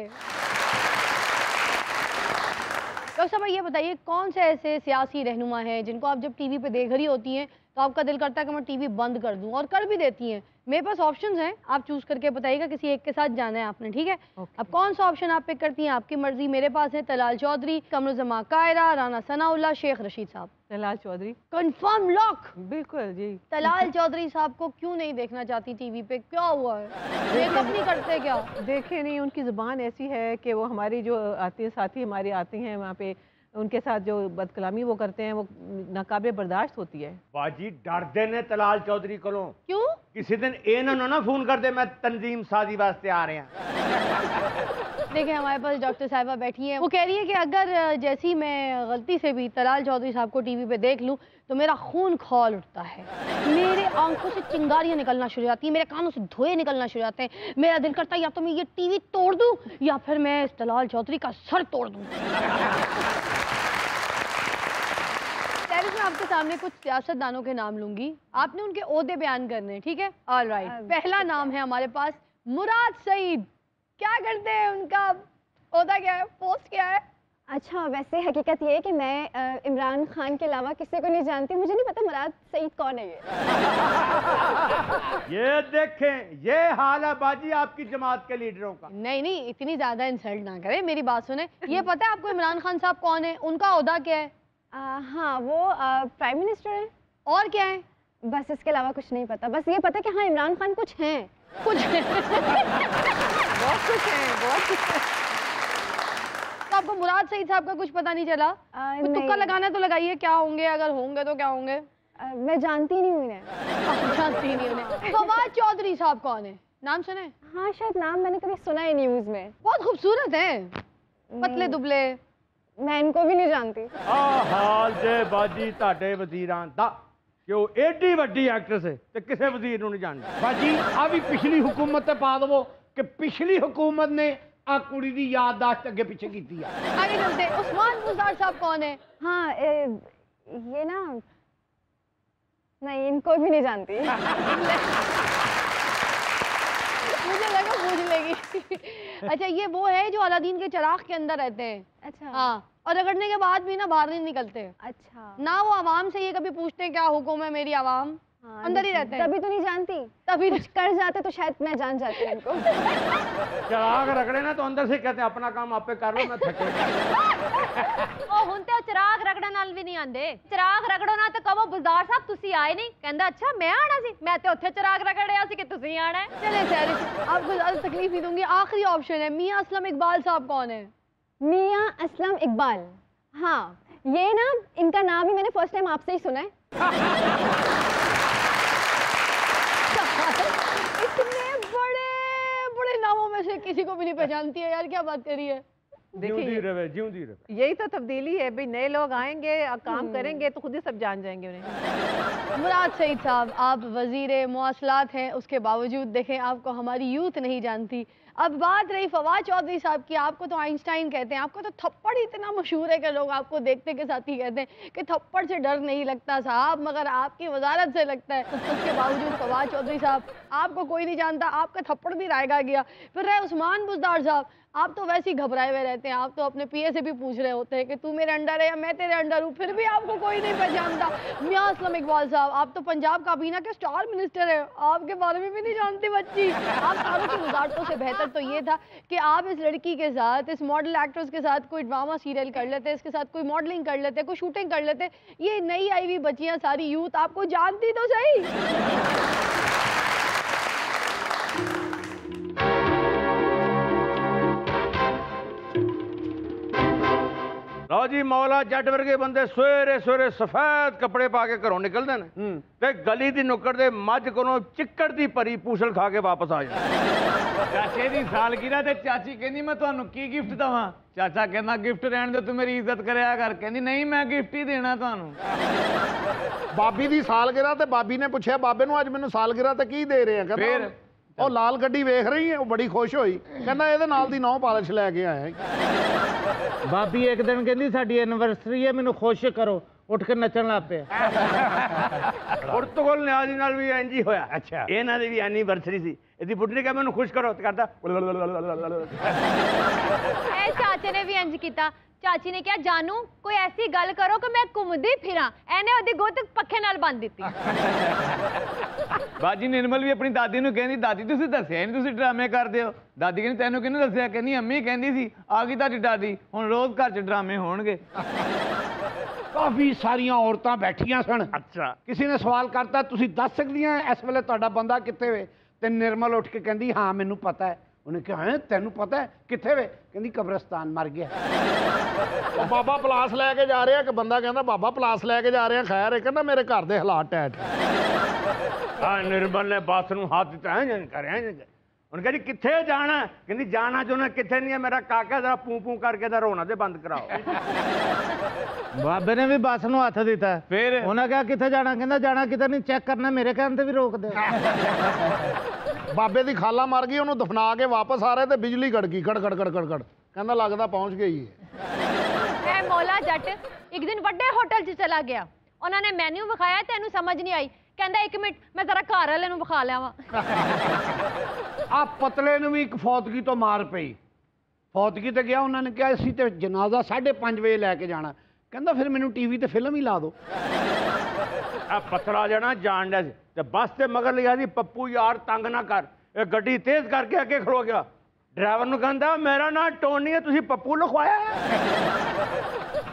डॉक्टर साहब ये बताइए, कौन से ऐसे सियासी रहनुमा हैं जिनको आप जब टीवी पे देख रही होती हैं तो आपका दिल करता है कि मैं टीवी बंद कर दूं, और कर भी देती हैं? मेरे पास ऑप्शंस हैं, आप चूज करके बताइएगा, किसी एक के साथ जाना है आपने, ठीक है? अब कौन सा ऑप्शन आप पिक करती हैं, आपकी मर्जी। मेरे पास है तलाल चौधरी, कमरुज़्ज़मा कायरा, राना सनाउल्लाह, शेख रशीद साहब। Talal Chaudhry confirm lock? बिल्कुल जी। तलाल चौधरी साहब को क्यों नहीं देखना चाहती टीवी पे, क्या हुआ है? मेकअप नहीं करते क्या? देखे नहीं, उनकी ज़ुबान ऐसी है कि वो हमारी जो आती है साथी हमारे आती हैं वहाँ पे, उनके साथ जो बदकलामी वो करते हैं वो नाकाबे बर्दाश्त होती है। बाजी डरते ने तलाल चौधरी को। क्यों? किसी दिन इन्होंने ना फोन कर दे, मैं तंजीम साजी वास्ते आ रहे हैं। देखिए हमारे पास डॉक्टर साहिबा बैठी हैं, वो कह रही है कि अगर जैसी मैं गलती से भी तलाल चौधरी साहब को टीवी पे देख लूं तो मेरा खून खौल उठता है, मेरे आंखों से चिंगारियां निकलना शुरू हो जाती हैं, मेरे कानों से धुएं निकलना शुरू हो जाते हैं, मेरा दिल करता है या तो मैं ये टीवी तोड़ दूं या फिर मैं इस तलाल चौधरी का सर तोड़ दूं। मैं आपके सामने कुछ सियासतदानों के नाम लूंगी, आपने उनके ओहदे बयान करने हैं, ठीक है? ऑलराइट, पहला नाम है हमारे पास मुराद सईद। क्या करते हैं, उनका ओहदा क्या है, पोस्ट क्या है? अच्छा, वैसे हकीकत ये है कि मैं इमरान खान के अलावा किसी को नहीं जानती, मुझे नहीं पता मुराद सईद कौन है ये देखें, ये हाल है बाजी आपकी जमात के लीडरों का। नहीं, इतनी ज्यादा इंसल्ट ना करें, मेरी बात सुने। ये पता है आपको इमरान खान साहब कौन है, उनका ओहदा क्या है? हाँ, वो प्राइम मिनिस्टर है। और क्या है? बस इसके अलावा कुछ नहीं पता, बस ये पता कि हाँ इमरान खान कुछ हैं, कुछ है। बहुत कुछ है, बहुत कुछ है। तो आपको मुराद सईद साहब का कुछ पता नहीं चला? कुछ तुक्का नहीं। लगाना तो लगाइए, क्या होंगे, अगर होंगे तो क्या होंगे? मैं जानती नहीं हूँ इन्हें। आप जानती नहीं उन्हें। फवाद चौधरी साहब कौन है, नाम सुने? हाँ शायद नाम मैंने कभी सुना है न्यूज़ में। बहुत खूबसूरत है, पतले दुबले। मैं इनको भी नहीं जानती। ਆ ਹਾਲ ਜੇ ਬਾਜੀ ਤੁਹਾਡੇ ਵਜ਼ੀਰਾਂ ਦਾ ਕਿ ਉਹ ਏਡੀ ਵੱਡੀ ਐਕਟਰੈਸ ਹੈ ਤੇ ਕਿਸੇ ਵਜ਼ੀਰ ਨੂੰ ਨਹੀਂ ਜਾਣਦਾ। बाजी आ भी पिछली हुकूमत ते पा दवो कि पिछली हुकूमत ने आ कुड़ी दी याददाश्त अगे पीछे की है। आगे चलते, उस्मान बुज़दार साहब कौन है? हाँ ये ना, नहीं इनको भी नहीं जानती। मुझे लगा पूछ लेगी। अच्छा, ये वो है जो अलादीन के चिराग के अंदर रहते हैं। अच्छा। हाँ, और रगड़ने के बाद भी ना बाहर नहीं निकलते। अच्छा। ना वो आवाम से ये कभी पूछते हैं क्या हुक्म है मेरी आवाम, हाँ, अंदर ही रहते हैं। तभी तो नहीं जानती, तभी कुछ कर जाते तो शायद मैं जान जाती इनको। चिराग रगड़े ना तो अंदर से कहते हैं अपना काम आपे कर लो, मैं थके। ਉਹ ਹੁਣ ਤੇ ਉਹ ਚਿਰਾਗ ਰਗੜਨ ਨਾਲ ਵੀ ਨਹੀਂ ਆਂਦੇ। ਚਿਰਾਗ ਰਗੜੋ ਨਾ ਤੇ ਕਹੋ ਬੁਜ਼ਦਾਰ ਸਾਹਿਬ ਤੁਸੀਂ ਆਏ ਨਹੀਂ, ਕਹਿੰਦਾ ਅੱਛਾ ਮੈਂ ਆਣਾ ਸੀ, ਮੈਂ ਤੇ ਉੱਥੇ ਚਿਰਾਗ ਰਗੜਿਆ ਸੀ ਕਿ ਤੁਸੀਂ आना है। चले सर, आपको ज्यादा तकलीफ नहीं दूंगी। आखिरी ऑप्शन है, मियां असलम इकबाल साहब कौन है? मियां असलम इकबाल, हाँ ये ना, इनका नाम ही मैंने फर्स्ट टाइम आपसे ही सुना है। इतने बड़े बड़े नामों में से किसी को भी नहीं पहचानती है यार, क्या बात करी है। ਜਿਉਂਦੀ ਰਵੇ ਜਿਉਂਦੀ ਰਵੇ। यही तो तब्दीली है भाई, नए लोग आएंगे और काम करेंगे तो खुद ही सब जान जाएंगे उन्हें। मुराद सईद साहब, आप वजीर मवासलात हैं, उसके बावजूद देखें आपको हमारी यूथ नहीं जानती। अब बात रही फवाद चौधरी साहब की, आपको तो आइंस्टाइन कहते हैं, आपको तो थप्पड़ इतना मशहूर है कि लोग आपको देखते के साथ ही कहते हैं कि थप्पड़ से डर नहीं लगता साहब, मगर आपकी वजारत से लगता है। उसके बावजूद फवाद चौधरी साहब, आपको कोई नहीं जानता, आपका थप्पड़ भी रायगा गया। फिर रहे उस्मान बुज़दार साहब, आप तो वैसे ही घबराए हुए रहते हैं, आप तो अपने पीए से भी पूछ रहे होते हैं कि तू मेरे अंडर है या मैं तेरे अंडर हूँ, फिर भी आपको कोई नहीं पहचानता। मियां असलम इकबाल साहब, आप तो पंजाब काबीना के स्टार मिनिस्टर है, आपके बारे में भी नहीं जानती बच्ची। आप सारों की वजारतों से बेहतर तो ये था कि आप इस लड़की के साथ, इस मॉडल एक्ट्रेस के साथ कोई ड्रामा सीरियल कर लेते, इसके साथ कोई मॉडलिंग कर लेते, कोई शूटिंग कर लेते। ये नई आई हुई बच्चियाँ सारी यूथ आपको जानती तो सही। ਲਓ ਜੀ, ਮੌਲਾ ਜੱਟ ਵਰਗੇ ਬੰਦੇ ਸਵੇਰੇ ਸਵੇਰੇ ਸਫੈਦ ਕੱਪੜੇ ਪਾ ਕੇ ਘਰੋਂ ਨਿਕਲਦੇ ਨੇ ਤੇ ਗਲੀ ਦੀ ਨੁੱਕਰ ਦੇ ਮੱਝ ਕੋਲੋਂ ਚਿੱਕੜ ਦੀ ਭਰੀ ਪੂਛਲ ਖਾ ਕੇ ਵਾਪਸ ਆ ਜਾਂਦੇ। ਚਾਚੇ ਦੀ ਸਾਲਗਿਰਾ ਤੇ ਚਾਚੀ ਕਹਿੰਦੀ ਮੈਂ ਤੁਹਾਨੂੰ ਕੀ ਗਿਫਟ ਦਵਾਂ। ਚਾਚਾ ਕਹਿੰਦਾ ਗਿਫਟ ਰਹਿਣ ਦੇ, ਤੂੰ ਮੇਰੀ ਇੱਜ਼ਤ ਕਰਿਆ ਕਰ। ਕਹਿੰਦੀ ਨਹੀਂ ਮੈਂ ਗਿਫਟ ਹੀ ਦੇਣਾ ਤੁਹਾਨੂੰ। ਬਾਬੀ ਦੀ ਸਾਲਗਿਰਾ ਤੇ ਬਾਬੀ ਨੇ ਪੁੱਛਿਆ ਬਾਬੇ ਨੂੰ ਅੱਜ ਮੈਨੂੰ ਸਾਲਗਿਰਾ ਤੇ ਕੀ ਦੇ ਰਹੇ ਆ? ਕਹਿੰਦਾ ਫਿਰ? ਉਹ ਲਾਲ ਗੱਡੀ ਵੇਖ ਰਹੀ ਹੈ, ਉਹ ਬੜੀ ਖੁਸ਼ ਹੋਈ, ਕਹਿੰਦਾ ਇਹਦੇ ਨਾਲ ਦੀ ਨੌ ਪਾਲਿਸ਼ ਲੈ ਕੇ ਆਇਆ। ਬਾਬੀ ਇੱਕ ਦਿਨ ਕਹਿੰਦੀ ਸਾਡੀ ਐਨਵਰਸਰੀ ਹੈ, ਮੈਨੂੰ ਖੁਸ਼ ਕਰੋ, ਉੱਠ ਕੇ ਨੱਚਣ ਲੱਗ ਪਿਆ। ਪੁਰਤਗਾਲ ਨਿਆਜ਼ ਨਾਲ ਵੀ ਇੰਜ ਹੀ ਹੋਇਆ। ਅੱਛਾ, ਇਹਨਾਂ ਦੀ ਵੀ ਐਨੀਵਰਸਰੀ ਸੀ, ਇਹਦੀ ਬੁੱਢੀ ਨੇ ਕਿਹਾ ਮੈਨੂੰ ਖੁਸ਼ ਕਰੋ ਤੇ ਕਰਦਾ ਇਹ ਚਾਚੇ ਨੇ ਵੀ ਇੰਜ ਕੀਤਾ। ਚਾਚੀ ਨੇ ਕਿਹਾ ਜਾਨੂ ਕੋਈ ਐਸੀ ਗੱਲ ਕਰੋ ਕਿ ਮੈਂ ਘੁੰਮਦੀ ਫਿਰਾਂ। ਇਹਨੇ ਉਹਦੀ ਗੁੱਤ ਪੱਖੇ ਨਾਲ ਬੰਨ ਦਿੱਤੀ। ਬਾਜੀ ਨਿਰਮਲ ਵੀ ਆਪਣੀ ਦਾਦੀ ਨੂੰ ਕਹਿੰਦੀ ਦਾਦੀ ਤੁਸੀਂ ਦੱਸਿਆ ਨਹੀਂ, ਤੁਸੀਂ ਡਰਾਮੇ ਕਰਦੇ ਹੋ। ਦਾਦੀ ਕਹਿੰਦੀ ਤੈਨੂੰ ਕਿਹਨੇ ਦੱਸਿਆ? ਕਹਿੰਦੀ ਅੰਮੀ ਕਹਿੰਦੀ ਸੀ। ਆ ਗਈ ਤੁਹਾਡੀ ਦਾਦੀ, ਹੁਣ ਰੋਜ਼ ਘਰ 'ਚ ਡਰਾਮੇ ਹੋਣਗੇ। ਕਾਫੀ ਸਾਰੀਆਂ ਔਰਤਾਂ ਬੈਠੀਆਂ ਸਨ। ਅੱਛਾ, ਕਿਸੇ ਨੇ ਸਵਾਲ ਕਰਤਾ ਤੁਸੀਂ ਦੱਸ ਸਕਦੀਆਂ ਇਸ ਵੇਲੇ ਤੁਹਾਡਾ ਬੰਦਾ ਕਿੱਥੇ ਵੇ? ਤੇ ਨਿਰਮਲ ਉੱਠ ਕੇ ਕਹਿੰਦੀ ਹਾਂ ਮੈਨੂੰ ਪਤਾ ਹੈ। ਉਹਨੇ ਕਿਹਾ ਹੈ ਤੈਨੂੰ ਪਤਾ ਹੈ? ਕਿੱਥੇ ਵੇ? ਕਹਿੰਦੀ ਕਬਰਸਤਾਨ, ਮਰ ਗਿਆ। ਉਹ ਬਾਬਾ ਪਲਾਸ ਲੈ ਕੇ ਜਾ ਰਿਹਾ, ਇੱਕ ਬੰਦਾ ਕਹਿੰਦਾ ਬਾਬਾ ਪਲਾਸ ਲੈ ਕੇ ਜਾ ਰਿਹਾ ਖੈਰ ਹੈ? ਕਹਿੰਦਾ ਮੇਰੇ ਘਰ ਦੇ ਹਾਲਾਤ ਟੈਟ। ਆ ਨਿਰਮਲ ਨੇ ਬੱਸ ਨੂੰ ਹੱਥ ਦਿੱਤਾ, ਐਂ ਕਰਿਆ। ਉਹਨੇ ਕਿਹਾ ਜੀ ਕਿੱਥੇ ਜਾਣਾ? ਕਹਿੰਦੀ ਜਾਣਾ ਚਾਹੁੰਦਾ ਕਿੱਥੇ ਨਹੀਂ ਹੈ, ਮੇਰਾ ਕਾਕਾ ਜਰਾ ਪੂੰ ਪੂੰ ਕਰਕੇ ਦਾ ਰੋਣਾ ਤੇ ਬੰਦ ਕਰਾਓ। ਬਾਬੇ ਨੇ ਵੀ ਬੱਸ ਨੂੰ ਹੱਥ ਦਿੱਤਾ। ਫਿਰ ਉਹਨਾਂ ਕਿਹਾ ਕਿੱਥੇ ਜਾਣਾ? ਕਹਿੰਦਾ ਜਾਣਾ ਕਿਤੇ ਨਹੀਂ, ਚੈੱਕ ਕਰਨਾ ਮੇਰੇ ਕਹਿਣ ਤੇ ਵੀ ਰੋਕ ਦੇ। ਬਾਬੇ ਦੀ ਖਾਲਾ ਮਰ ਗਈ, ਉਹਨੂੰ ਦਫਨਾ ਕੇ ਵਾਪਸ ਆ ਰਹੇ ਤੇ ਬਿਜਲੀ ਗੜਕੀ ਖੜ ਖੜ ਖੜ ਖੜ ਖੜ। ਕਹਿੰਦਾ ਲੱਗਦਾ ਪਹੁੰਚ ਗਈ ਹੈ। ਇਹ ਮੌਲਾ ਜੱਟ ਇੱਕ ਦਿਨ ਵੱਡੇ ਹੋਟਲ 'ਚ ਚਲਾ ਗਿਆ। ਉਹਨਾਂ ਨੇ ਮੈਨੂ ਵਿਖਾਇਆ ਤੇ ਇਹਨੂੰ ਸਮਝ ਨਹੀਂ ਆਈ। ਕਹਿੰਦਾ ਇੱਕ ਮਿੰਟ ਮੈਂ ਜ਼ਰਾ ਘਰ ਵਾਲੇ ਨੂੰ ਵਿਖਾ ਲਿਆਵਾਂ। ਆ ਪਤਲੇ ਨੂੰ ਵੀ ਇੱਕ ਫੌਤਗੀ ਤੋਂ ਮਾਰ ਪਈ। ਫੌਤਗੀ ਤੇ ਗਿਆ, ਉਹਨਾਂ ਨੇ ਕਿਹਾ ਅਸੀਂ ਤੇ ਜਨਾਜ਼ਾ 5:30 ਵਜੇ ਲੈ ਕੇ ਜਾਣਾ। ਕਹਿੰਦਾ ਫਿਰ ਮੈਨੂੰ ਟੀਵੀ ਤੇ ਫਿਲਮ ਹੀ ਲਾ ਦਿਓ। ਆ ਪਤਲਾ ਜਾਣਾ ਜਾਣ ਡਿਆ ਸੀ ਤੇ ਬੱਸ ਤੇ ਮਗਰ ਲਿਆ ਸੀ ਪੱਪੂ ਯਾਰ ਤੰਗ ਨਾ ਕਰ। ਇਹ ਗੱਡੀ ਤੇਜ਼ ਕਰਕੇ ਅੱਗੇ ਖਲੋ ਗਿਆ। ਡਰਾਈਵਰ ਨੂੰ ਕਹਿੰਦਾ ਮੇਰਾ ਨਾਂ ਟੋਨੀ ਹੈ, ਤੁਸੀਂ ਪੱਪੂ ਲਿਖਵਾਇਆ?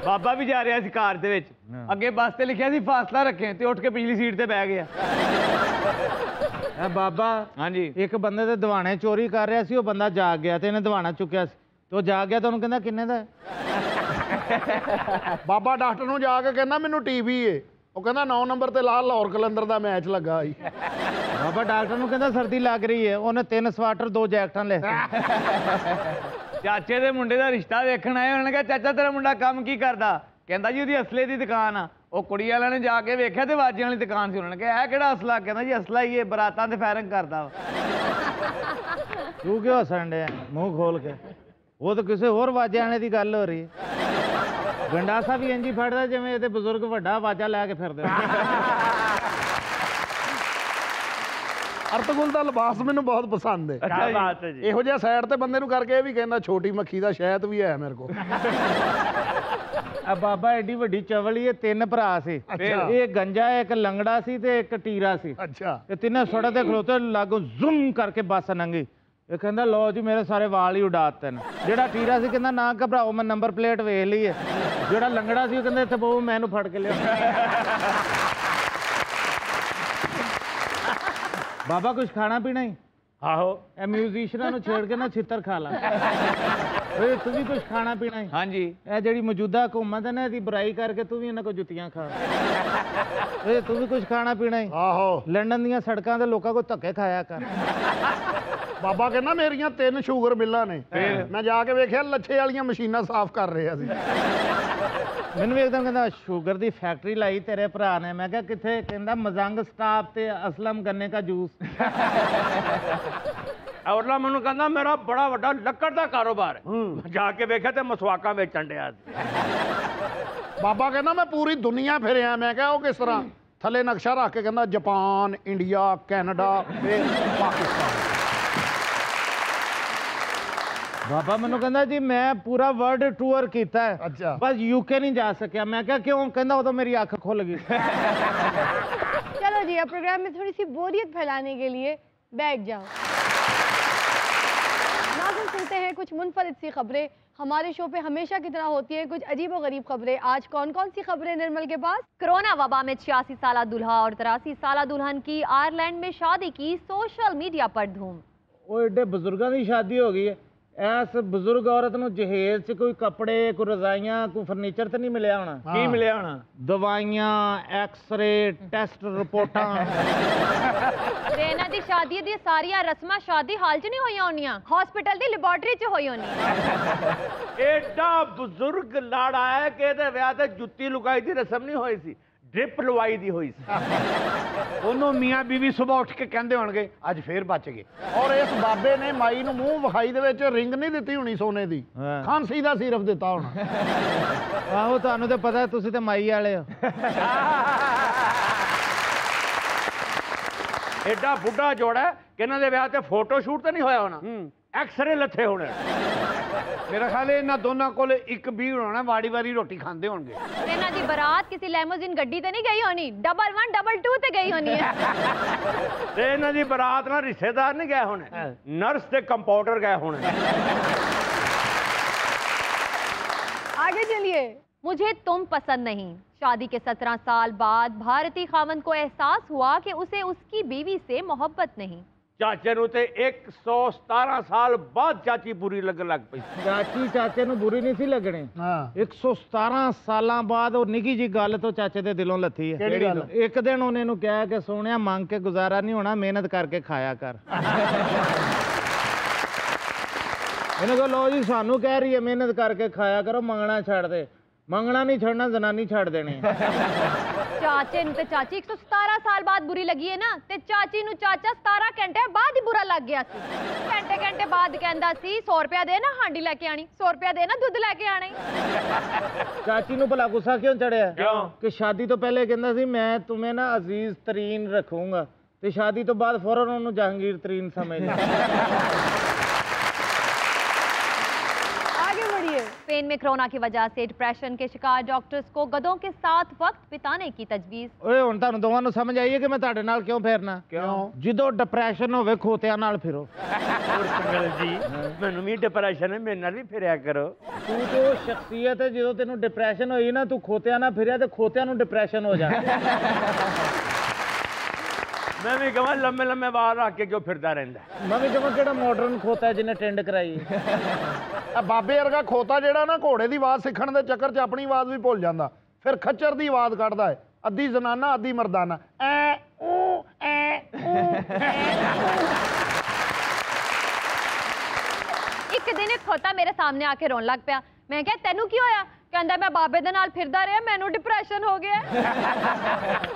ਬਾਬਾ ਵੀ ਜਾ ਰਿਹਾ ਸੀ ਕਾਰ ਦੇ ਵਿੱਚ, ਅੱਗੇ ਬੱਸ ਤੇ ਲਿਖਿਆ ਸੀ ਫਾਸਲਾ ਰੱਖੇ, ਤੇ ਉੱਠ ਕੇ ਪਿਛਲੀ ਸੀਟ ਤੇ ਬਹਿ ਗਿਆ। ਇਹ ਬਾਬਾ ਹਾਂਜੀ ਇੱਕ ਬੰਦੇ ਦੇ ਦਿਵਾਣੇ ਚੋਰੀ ਕਰ ਰਿਹਾ ਸੀ, ਉਹ ਬੰਦਾ ਜਾਗ ਗਿਆ ਤੇ ਇਹਨੇ ਦਿਵਾਣਾ ਚੁੱਕਿਆ ਸੀ, ਤੇ ਉਹ ਜਾਗ ਗਿਆ ਤਾਂ ਉਹਨੂੰ ਕਹਿੰਦਾ ਕਿੰਨੇ ਦਾ ਹੈ? ਬਾਬਾ ਡਾਕਟਰ ਨੂੰ ਜਾ ਕੇ ਕਹਿੰਦਾ ਮੈਨੂੰ ਟੀਵੀ ਏ, ਉਹ ਕਹਿੰਦਾ 9 ਨੰਬਰ ਤੇ ਲਾਹੌਰ ਕਲੰਦਰ ਦਾ ਮੈਚ ਲੱਗਾ ਸੀ। ਬਾਬਾ ਡਾਕਟਰ ਨੂੰ ਕਹਿੰਦਾ ਸਰਦੀ ਲੱਗ ਰਹੀ ਹੈ, ਉਹਨੇ 3 ਸਵਾਟਰ 2 ਜੈਕਟਾਂ ਲੈ ਚਾਚੇ ਦੇ ਮੁੰਡੇ ਦਾ ਰਿਸ਼ਤਾ ਵੇਖਣ ਆਏ, ਉਹਨਾਂ ਨੇ ਕਿਹਾ ਚਾਚਾ ਤੇਰਾ ਮੁੰਡਾ ਕੰਮ ਕੀ ਕਰਦਾ? ਕਹਿੰਦਾ ਜੀ ਉਹਦੀ ਅਸਲੇ ਦੀ ਦੁਕਾਨ ਆ। ਉਹ ਕੁੜੀ ਵਾਲਿਆਂ ਨੇ ਜਾ ਕੇ ਵੇਖਿਆ ਤੇ ਵਾਜਿਆਂ ਵਾਲੀ ਦੁਕਾਨ ਸੀ, ਉਹਨਾਂ ਨੇ ਕਿਹਾ ਇਹ ਕਿਹੜਾ ਅਸਲਾ? ਕਹਿੰਦਾ ਜੀ ਅਸਲਾ ਹੀ ਇਹ ਬਰਾਤਾਂ ਤੇ ਫਾਇਰਿੰਗ ਕਰਦਾ ਵਾ। ਤੂੰ ਕਿਉਂ ਹੱਸਣ ਡਿਆ ਮੂੰਹ ਖੋਲ ਕੇ? ਉਹ ਤਾਂ ਕਿਸੇ ਹੋਰ ਵਾਜਿਆਂ ਵਾਲੇ ਦੀ ਗੱਲ ਹੋ ਰਹੀ ਹੈ। ਗੰਡਾਸਾ ਵੀ ਇੰਝ ਹੀ ਫੜਦਾ ਜਿਵੇਂ ਇਹਦੇ ਬਜ਼ੁਰਗ ਵੱਡਾ ਵਾਜਾ ਲੈ ਕੇ ਫਿਰਦੇ। ਅਰਤਗੁਲ ਦਾ ਲਿਬਾਸ ਮੈਨੂੰ ਬਹੁਤ ਪਸੰਦ ਹੈ। ਅੱਛਾ ਬਾਤ ਹੈ ਜੀ। ਇਹੋ ਜਿਹਾ ਸਾਈਡ ਤੇ ਬੰਦੇ ਨੂੰ ਕਰਕੇ ਇਹ ਵੀ ਕਹਿੰਦਾ ਛੋਟੀ ਮੱਖੀ ਦਾ ਸ਼ਹਿਦ ਵੀ ਹੈ ਮੇਰੇ ਕੋਲ। ਆ ਬਾਬਾ ਐਡੀ ਵੱਡੀ ਚਵਲੀ ਇਹ 3 ਭਰਾ ਸੀ। ਅੱਛਾ। ਇਹ ਗੰਜਾ, ਇੱਕ ਲੰਗੜਾ ਸੀ ਤੇ ਇੱਕ ਟੀਰਾ ਸੀ। ਅੱਛਾ। ਇਹ ਤਿੰਨੇ ਸੜਕ ਤੇ ਖਲੋਤੇ, ਲਾਗੋਂ ਜ਼ੂਮ ਕਰਕੇ ਬੱਸ ਲੰਘੀ। ਇਹ ਕਹਿੰਦਾ ਲੋ ਜੀ ਮੇਰੇ ਸਾਰੇ ਵਾਲ ਹੀ ਉਡਾਤੇ ਨੇ। ਜਿਹੜਾ ਟੀਰਾ ਸੀ ਕਹਿੰਦਾ ਨਾ ਘਬਰਾਓ ਮੈਂ ਨੰਬਰ ਪਲੇਟ ਵੇਖ ਲਈ ਹੈ। ਜਿਹੜਾ ਲੰਗੜਾ ਸੀ ਉਹ ਕਹਿੰਦਾ ਇੱਥੇ ਬਹੁ ਮੈਂ ਇਹਨੂੰ ਫੜ ਕੇ ਲਿਆ। ਬਾਬਾ ਕੁਝ ਖਾਣਾ ਪੀਣਾ ਹੀ? ਆਹੋ ਇਹ ਮਿਊਜ਼ੀਸ਼ੀਅਨਾਂ ਨੂੰ ਛੇੜ ਕੇ ਨਾ ਛਿੱਤਰ ਖਾ ਲਾ। ਓਏ ਤੂੰ ਵੀ ਕੁਝ ਖਾਣਾ ਪੀਣਾ ਹੀ? ਹਾਂਜੀ। ਇਹ ਜਿਹੜੀ ਮੌਜੂਦਾ ਹਕੂਮਤ ਹੈ ਨਾ ਇਹਦੀ ਬੁਰਾਈ ਕਰਕੇ ਤੂੰ ਵੀ ਇਹਨਾਂ ਕੋਲ ਜੁੱਤੀਆਂ ਖਾ। ਓਏ ਤੂੰ ਵੀ ਕੁਝ ਖਾਣਾ ਪੀਣਾ ਹੀ? ਆਹੋ। ਲੰਡਨ ਦੀਆਂ ਸੜਕਾਂ ਤੇ ਲੋਕਾਂ ਕੋਲ ਧੱਕੇ ਖਾਇਆ ਕਰ। ਬਾਬਾ ਕਹਿੰਦਾ ਮੇਰੀਆਂ 3 ਸ਼ੂਗਰ ਮਿੱਲਾਂ ਨੇ। ਮੈਂ ਜਾ ਕੇ ਵੇਖਿਆ ਲੱਛੇ ਵਾਲੀਆਂ ਮਸ਼ੀਨਾਂ ਸਾਫ਼ ਕਰ ਰਿਹਾ ਸੀ। ਮੈਨੂੰ ਵੀ ਇੱਕਦਮ ਕਹਿੰਦਾ ਸ਼ੂਗਰ ਦੀ ਫੈਕਟਰੀ ਲਾਈ ਤੇਰੇ ਭਰਾ ਨੇ। ਮੈਂ ਕਿਹਾ ਕਿੱਥੇ? ਕਹਿੰਦਾ ਮਜ਼ੰਗ ਸਟਾਪ ਤੇ ਅਸਲਮ ਗੰਨੇ ਦਾ ਜੂਸ। ਔਰਲਾ ਮੈਨੂੰ ਕਹਿੰਦਾ ਮੇਰਾ ਬੜਾ ਵੱਡਾ ਲੱਕੜ ਦਾ ਕਾਰੋਬਾਰ ਹੈ। ਮੈਂ ਜਾ ਕੇ ਵੇਖਿਆ ਤੇ ਮਸਵਾਕਾਂ ਵੇਚਣ ਡਿਆ ਸੀ। ਬਾਬਾ ਕਹਿੰਦਾ ਮੈਂ ਪੂਰੀ ਦੁਨੀਆ ਫਿਰਿਆ। ਮੈਂ ਕਿਹਾ ਉਹ ਕਿਸ ਤਰ੍ਹਾਂ? ਥੱਲੇ ਨਕਸ਼ਾ ਰੱਖ ਕੇ ਕਹਿੰਦਾ ਜਾਪਾਨ, ਇੰਡੀਆ, ਕੈਨੇਡਾ ਤੇ ਪਾਕਿਸਤਾਨ। ਬਾਬਾ ਮੈਨੂੰ ਕਹਿੰਦਾ ਜੀ ਮੈਂ ਪੂਰਾ ਵਰਲਡ ਟੂਰ ਕੀਤਾ ਹੈ, ਅੱਛਾ। ਬਸ यूके नहीं जा सकिया। मैं क्या क्यों? कहना वो तो मेरी आंख खुल गई। चलो जी, अब प्रोग्राम में थोड़ी सी बोरियत फैलाने के लिए बैठ जाओ। नाज़रीन सुनते हैं कुछ मुनफरिद सी खबरें। हमारे शो पे हमेशा की तरह होती है कुछ अजीब व गरीब खबरें। आज कौन कौन सी खबरें निर्मल के पास? कोरोना वबा में 86 साला दूल्हा और 83 साला दुल्हन की आयरलैंड में शादी की सोशल मीडिया पर धूम। वो एडे बुजुर्गों की शादी हो गई है। इस बुजुर्ग औरत ਨੂੰ ਜਹੇਜ਼ 'ਚ ਕੋਈ ਕੱਪੜੇ, ਕੋਈ ਰਜ਼ਾਈਆਂ, ਕੋਈ ਫਰਨੀਚਰ ਤੇ ਨਹੀਂ ਮਿਲਿਆ ਹੋਣਾ? ਕੀ ਮਿਲਿਆ ਹੋਣਾ? ਦਵਾਈਆਂ, ਐਕਸ-ਰੇ, ਟੈਸਟ ਰਿਪੋਰਟਾਂ। ਤੇ ਇਹਨਾਂ ਦੀ ਸ਼ਾਦੀ ਦੀਆਂ ਸਾਰੀਆਂ ਰਸਮਾਂ ਸ਼ਾਦੀ ਹਾਲ 'ਚ ਨਹੀਂ ਹੋਈਆਂ ਹੋਣੀਆਂ, ਹਸਪੀਟਲ ਦੀ ਲੈਬੋਰੇਟਰੀ 'ਚ ਹੋਈ ਹੋਣੀ। ਐਡਾ ਬਜ਼ੁਰਗ ਲਾੜਾ ਹੈ ਕਿ ਇਹਦੇ ਵਿਆਹ ਤੇ ਜੁੱਤੀ ਲੁਕਾਈ ਦੀ ਰਸਮ ਨਹੀਂ ਹੋਈ ਸੀ, ਡ੍ਰਿਪ ਲਵਾਈ ਦੀ ਹੋਈ ਸੀ। ਉਹਨੂੰ ਮੀਆਂ ਬੀਵੀ ਸੁਬਾਹ ਉੱਠ ਕੇ ਕਹਿੰਦੇ ਹੋਣਗੇ ਅੱਜ ਫੇਰ ਬਚ ਗਏ। ਔਰ ਇਸ ਬਾਬੇ ਨੇ ਮਾਈ ਨੂੰ ਮੂੰਹ ਵਿਖਾਈ ਦੇ ਵਿੱਚ ਰਿੰਗ ਨਹੀਂ ਦਿੱਤੀ ਹੋਣੀ ਸੋਨੇ ਦੀ, ਖਾਂਸੀ ਦਾ ਸਿਰਫ ਦਿੱਤਾ ਹੋਣਾ। ਆਹੋ ਤੁਹਾਨੂੰ ਤਾਂ ਪਤਾ ਤੁਸੀਂ ਤੇ ਮਾਈ ਵਾਲੇ ਹੋ। ਐਡਾ ਬੁੱਢਾ ਜੋੜਾ ਕਿ ਇਹਨਾਂ ਦੇ ਵਿਆਹ ਤੇ ਫੋਟੋ ਸ਼ੂਟ ਤਾਂ ਨਹੀਂ ਹੋਇਆ ਹੋਣਾ, ਐਕਸਰੇ ਲੱਥੇ ਹੋਣੇ। ਮੇਰਾ ਖਿਆਲ ਹੈ ਇਹਨਾਂ ਦੋਨਾਂ ਕੋਲ ਇੱਕ ਵੀ ਹੋਣਾ, ਵਾਰੀ ਵਾਰੀ ਰੋਟੀ ਖਾਂਦੇ ਹੋਣਗੇ। ਤੇ ਇਹਨਾਂ ਦੀ ਬਰਾਤ ਕਿਸੇ ਲੈਮੋਜ਼ਿਨ ਗੱਡੀ ਤੇ ਨਹੀਂ ਗਈ ਹੋਣੀ, 11 22 ਤੇ ਗਈ ਹੋਣੀ ਹੈ। ਤੇ ਇਹਨਾਂ ਦੀ ਬਰਾਤ ਨਾਲ ਰਿਸ਼ਤੇਦਾਰ ਨਹੀਂ ਗਏ ਹੋਣੇ, ਨਰਸ ਤੇ ਕੰਪਾਊਂਡਰ ਗਏ ਹੋਣੇ। आगे चलिए। मुझे तुम पसंद नहीं। शादी के 17 साल बाद भारतीय खावंद को एहसास हुआ कि उसे उसकी बीवी से मोहब्बत नहीं। ਚਾਚੇ ਨੂੰ ਤੇ 117 ਸਾਲ ਬਾਅਦ ਚਾਚੀ ਬੁਰੀ ਲੱਗਣ ਲੱਗ ਪਈ। ਚਾਚੀ ਚਾਚੇ ਨੂੰ ਬੁਰੀ ਨਹੀਂ ਸੀ ਲੱਗਣੀ। 117 ਸਾਲਾਂ ਬਾਅਦ ਉਹ ਨਿੱਕੀ ਜੀ ਗੱਲ ਤੋਂ ਚਾਚੇ ਦੇ ਦਿਲੋਂ ਲੱਥੀ ਹੈ। ਕਿਹੜੀ ਗੱਲ? ਇੱਕ ਦਿਨ ਉਹਨੇ ਨੂੰ ਕਿਹਾ ਕਿ ਸੋਹਣਿਆ ਮੰਗ ਕੇ ਗੁਜ਼ਾਰਾ ਨਹੀਂ ਹੋਣਾ, ਮਿਹਨਤ ਕਰਕੇ ਖਾਇਆ ਕਰ। ਇਹਨੇ ਕਿਹਾ ਲੋ ਜੀ ਸਾਨੂੰ ਕਹਿ ਰਹੀ ਹੈ ਮਿਹਨਤ ਕਰਕੇ ਖਾਇਆ ਕਰੋ, ਮੰਗਣਾ ਛੱਡ ਦੇ। ਮੰਗਣਾ ਨਹੀਂ ਛੱਡਣਾ, ਜ਼ਨਾਨੀ ਛੱਡ ਦੇਣੀ। ਚਾਚੇ ਨੂੰ ਤੇ ਚਾਚੀ 117 ਸਾਲ ਬਾਅਦ ਬੁਰੀ ਲੱਗੀ ਹੈ ਨਾ, ਤੇ ਚਾਚੀ ਨੂੰ ਚਾਚਾ 17 ਘੰਟੇ ਬਾਅਦ ਹੀ ਬੁਰਾ ਲੱਗ ਗਿਆ ਸੀ। ਘੰਟੇ ਬਾਅਦ ਕਹਿੰਦਾ ਸੀ 100 ਰੁਪਇਆ ਦੇ ਨਾ ਹਾਂਡੀ ਲੈ ਕੇ ਆਣੀ, 100 ਰੁਪਇਆ ਦੇ ਨਾ ਦੁੱਧ ਲੈ ਕੇ ਆਣੀ। ਚਾਚੀ ਨੂੰ ਭਲਾ ਗੁੱਸਾ ਕਿਉਂ ਚੜਿਆ? ਕਿਉਂ? ਕਿ ਸ਼ਾਦੀ ਤੋਂ ਪਹਿਲੇ ਕਹਿੰਦਾ ਸੀ ਮੈਂ तुम्हें ना अजीज तरीन रखूंगा, ਤੇ ਸ਼ਾਦੀ ਤੋਂ ਬਾਅਦ ਫੌਰਨ ਉਹਨੂੰ ਜਹਾਂਗੀਰ ਤਰੀਨ ਸਮਝ ਲਿਆ। आगे बढ़िए। स्पेन में कोरोना की वजह से डिप्रेशन के शिकार डॉक्टर्स को गधों के साथ वक्त बिताने की तजवीज़। ਓਏ ਹੁਣ ਤੁਹਾਨੂੰ ਦੋਵਾਂ ਨੂੰ ਸਮਝ ਆਈ ਹੈ ਕਿ ਮੈਂ ਤੁਹਾਡੇ ਨਾਲ ਕਿਉਂ ਫੇਰਨਾ? ਕਿਉਂ? ਜਦੋਂ ਡਿਪਰੈਸ਼ਨ ਹੋਵੇ ਖੋਤਿਆਂ ਨਾਲ ਫਿਰੋ। ਪੁਰਤਗਾਲ ਜੀ ਮੈਨੂੰ ਵੀ ਡਿਪਰੈਸ਼ਨ ਹੈ, ਮੇਰੇ ਨਾਲ ਵੀ ਫਿਰਿਆ ਕਰੋ। ਤੂੰ ਤੇ ਉਹ ਸ਼ਖਸੀਅਤ ਹੈ ਜਦੋਂ ਤੈਨੂੰ ਡਿਪਰੈਸ਼ਨ ਹੋਈ ਨਾ, ਤੂੰ ਖੋਤਿਆਂ ਨਾਲ ਫਿਰਿਆ ਤੇ ਖੋਤਿਆਂ ਨੂੰ ਡਿਪਰੈਸ਼ਨ ਹੋ ਜਾ। ਮੈਂ ਵੀ ਕਹਾਂ ਲੰਮੇ ਲੰਮੇ ਵਾਲ ਰੱਖ ਕੇ ਕਿਉਂ ਫਿਰਦਾ ਰਹਿੰਦਾ? ਮੈਂ ਵੀ ਕਹਾਂ ਕਿਹੜਾ ਮਾਡਰਨ ਖੋਤਾ ਹੈ ਜਿਹਨੇ ਟੈਂਡ ਕਰਾਈ। ਆ ਬਾਬੇ ਵਰਗਾ ਖੋਤਾ ਜਿਹੜਾ ਨਾ ਘੋੜੇ ਦੀ ਆਵਾਜ਼ ਸਿੱਖਣ ਦੇ ਚੱਕਰ 'ਚ ਆਪਣੀ ਆਵਾਜ਼ ਵੀ ਭੁੱਲ ਜਾਂਦਾ, ਫਿਰ ਖੱਚਰ ਦੀ ਆਵਾਜ਼ ਕੱਢਦਾ ਹੈ, ਅੱਧੀ ਜ਼ਨਾਨਾ ਅੱਧੀ ਮਰਦਾਨਾ। ਐ ਊ ਐ ਊ। ਇੱਕ ਦਿਨ ਇੱਕ ਖੋਤਾ ਮੇਰੇ ਸਾਹਮਣੇ ਆ ਕੇ ਰੋਣ ਲੱਗ ਪਿਆ। ਮੈਂ ਕਿਹਾ ਤੈਨੂੰ ਕੀ ਹੋਇਆ? ਕਹਿੰਦਾ ਮੈਂ ਬਾਬੇ ਦੇ ਨਾਲ ਫਿਰਦਾ ਰਿਹਾ, ਮੈਨੂੰ ਡਿਪਰੈਸ਼ਨ ਹੋ ਗਿਆ।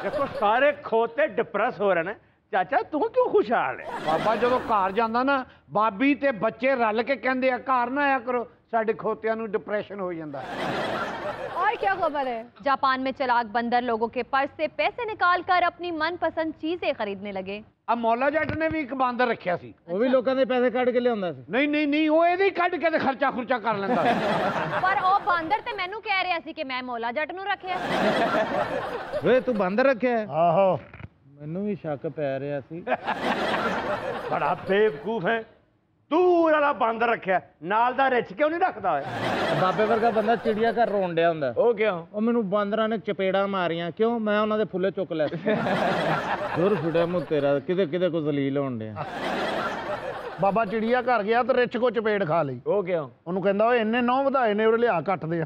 ਦੇਖੋ ਸਾਰੇ ਖੋਤੇ ਡਿਪਰੈਸ ਹੋ ਰਹੇ ਨੇ, ਚਾਚਾ ਤੂੰ ਕਿਉਂ ਖੁਸ਼ਹਾਲ ਹੈ? ਬਾਬਾ ਜਦੋਂ ਘਰ ਜਾਂਦਾ ਨਾ, ਬਾਬੀ ਤੇ ਬੱਚੇ ਰਲ ਕੇ ਕਹਿੰਦੇ ਆ ਘਰ ਨਾ ਆਇਆ ਕਰੋ, ਸਾਡੇ ਖੋਤਿਆਂ ਨੂੰ ਡਿਪਰੈਸ਼ਨ ਹੋ ਜਾਂਦਾ। और क्या खबर है? जापान में चलाक बंदर लोगों के पर्स से पैसे निकालकर अपनी मनपसंद चीजें खरीदने लगे। ਆ ਮੌਲਾ ਜੱਟ ਨੇ ਵੀ ਇੱਕ ਬਾਂਦਰ ਰੱਖਿਆ ਸੀ। ਉਹ ਵੀ ਲੋਕਾਂ ਦੇ ਪੈਸੇ ਕੱਢ ਕੇ ਲਿਆਉਂਦਾ ਸੀ। ਨਹੀਂ ਨਹੀਂ ਨਹੀਂ, ਉਹ ਇਹਦੇ ਹੀ ਕੱਢ ਕੇ ਤੇ ਖਰਚਾ ਖੁਰਚਾ ਕਰ ਲੈਂਦਾ ਸੀ। पर ओ बांदर ते मैनू कह रहा सी कि मैं मौला जट नू रखिया। ਓਏ ਤੂੰ ਬਾਂਦਰ ਰੱਖਿਆ ਹੈ? ਆਹੋ ਮੈਨੂੰ ਵੀ ਸ਼ੱਕ ਪੈ ਰਿਹਾ ਸੀ। ਬੜਾ ਬੇਵਕੂਫ ਹੈ ਤੂੰ, ਵਾਲਾ ਬਾਂਦਰ ਰੱਖਿਆ ਨਾਲ ਦਾ ਰਿੱਛ ਕਿਉਂ ਨਹੀਂ ਰੱਖਦਾ ਓਏ? ਬਾਬੇ ਵਰਗਾ ਬੰਦਾ ਚਿੜੀਆ ਘਰ ਰੋਣ ਡਿਆ ਹੁੰਦਾ। ਉਹ ਕਿਉਂ? ਉਹ ਮੈਨੂੰ ਬਾਂਦਰਾਂ ਨੇ ਚਪੇੜਾ ਮਾਰੀਆਂ। ਕਿਉਂ? ਮੈਂ ਉਹਨਾਂ ਦੇ ਫੁੱਲੇ ਚੁੱਕ ਲੈ ਦੁਰ ਫੁੜਿਆ ਮੂੰ ਤੇਰਾ, ਕਿਤੇ ਕਿਤੇ ਕੋ ਜ਼ਲੀਲ ਹੋਣ ਡਿਆ। ਬਾਬਾ ਚਿੜੀਆ ਘਰ ਗਿਆ ਤੇ ਰਿੱਛ ਕੋ ਚਪੇੜ ਖਾ ਲਈ। ਉਹ ਕਿਉਂ? ਉਹਨੂੰ ਕਹਿੰਦਾ ਓਏ ਇੰਨੇ ਨੌ ਵਧਾਏ ਨੇ, ਉਹਦੇ ਲਿਆ ਕੱਟਦੇ ਆ।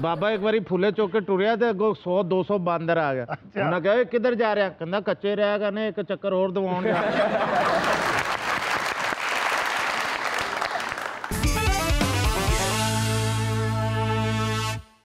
ਬਾਬਾ ਇੱਕ ਵਾਰੀ ਫੁੱਲੇ ਚੁੱਕ ਕੇ ਟੁਰਿਆ ਤੇ ਅੱਗੋਂ 100-200 ਬਾਂਦਰ ਆ ਗਿਆ। ਉਹਨਾਂ ਕਿਹਾ ਓਏ ਕਿੱਧਰ ਜਾ ਰਿਹਾ? ਕਹਿੰਦਾ ਕੱਚੇ ਰਹਿ ਗਏ ਨੇ, ਇੱਕ ਚੱਕਰ ਹੋਰ ਦਵਾਉਣ ਜਾ।